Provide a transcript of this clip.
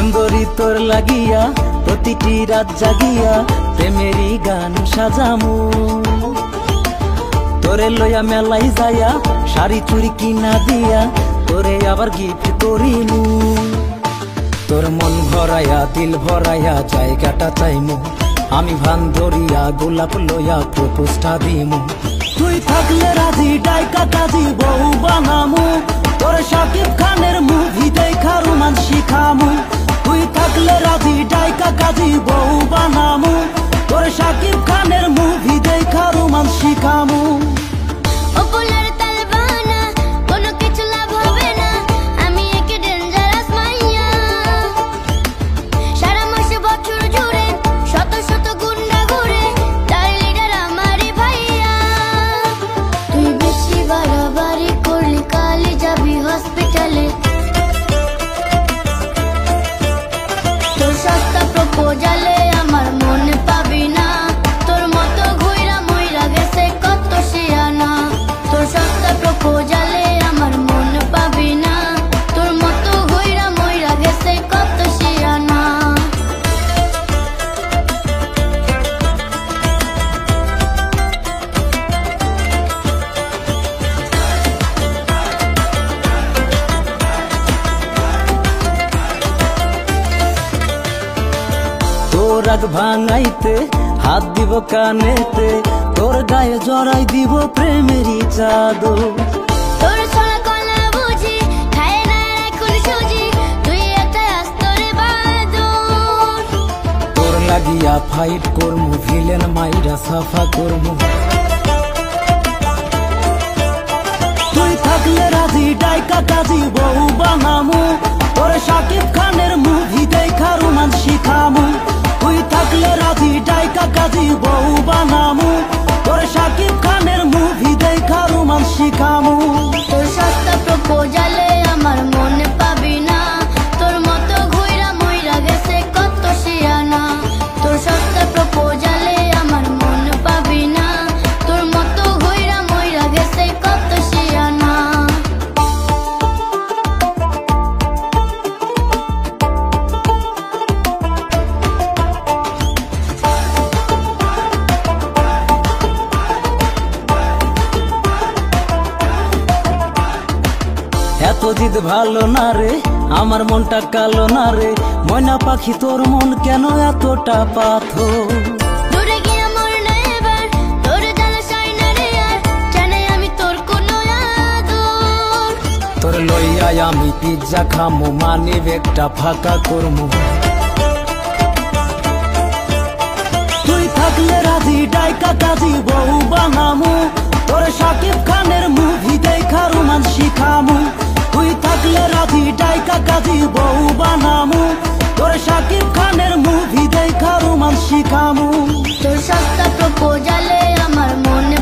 সুন্দরী তোর লাগিয়া প্রতিটি রাত জাগিয়া প্রেমেরই গান সাজামু। তোরে লইয়া মেলাই যাইয়া শাড়ি চুড়ি কিনা দিয়া তোরে আবার গিফট করিমু। তোর মন ভরাইয়া দিল ভরাইয়া জায়গাটা চাইমু, আমি ভান ধরিয়া গোলাপ লইয়া প্রপোজটা দিমু। তুই থাকলে রাজি ডাইকা কাজী বউ বানামু, তোর শাকিব খানের মুভি দেখা রোমান্স শিখামু। তুই থাকলে রাজি ডাইকা কাজী বউ বানামু, তোর শাকিব খানের মুভি দেখা রোমান্স শিখামু। রাগ ভাঙাইতে হাত দিব কানেতে, তোর গায়ে জড়াই দিব প্রেমেরই চাদর। তোর ছড়া কলা বুঝি খায় না এখন সুজি, তুই একটা আস্তরে বাদর। তোর লাগিয়া ফাইট করমু, ভিলেন মাইরা সাফা করমু। তুই থাকলে রাজি ডাইকা কাজী বউ বানামু, তোর শাকিব খানের মুভি দেখা রোমান্স শিখামু। তুই থাকলে রাজি ডাইকা কাজী বউ বানামু, তোর শাকিব খানের মুভি দেখা রোমান্স শিখামু। তোর সস্তা প্রপোজালে আমার মনে পাবি না, তোর মতো ঘুইরা মইরা গেছে কত শিয়ানা। তোর সস্তা প্রপোজালে আমার মনে পাবি না, তোর মতো ঘুইরা মইরা গেছে কত শিয়ানা। এত জিদ ভালো না রে, আমার মনটা কালো না রে, ময়না পাখি তোর মন কেন এতটা পাথর। দূরে গিয়া মর না এবার, তোর জ্বালা সয় না রে আর, জানে আমি তোর কোনো আদর। তোর লইয়া আমি পিজ্জা খামু, মানে একটা ফাঁকা করমু। তুই থাকলে রাজি ডাইকা কাজী বউ বানামু, তোর শাকিব খানের মুভি দেখা রোমান্স শিখামু। তুই থাকলে রাজি ডাইকা কাজী বউ বানামু, তোর শাকিব খানের মুভি দেখা রোমান্স শিখামু। তোর সস্তা প্রপোজালে আমার মনে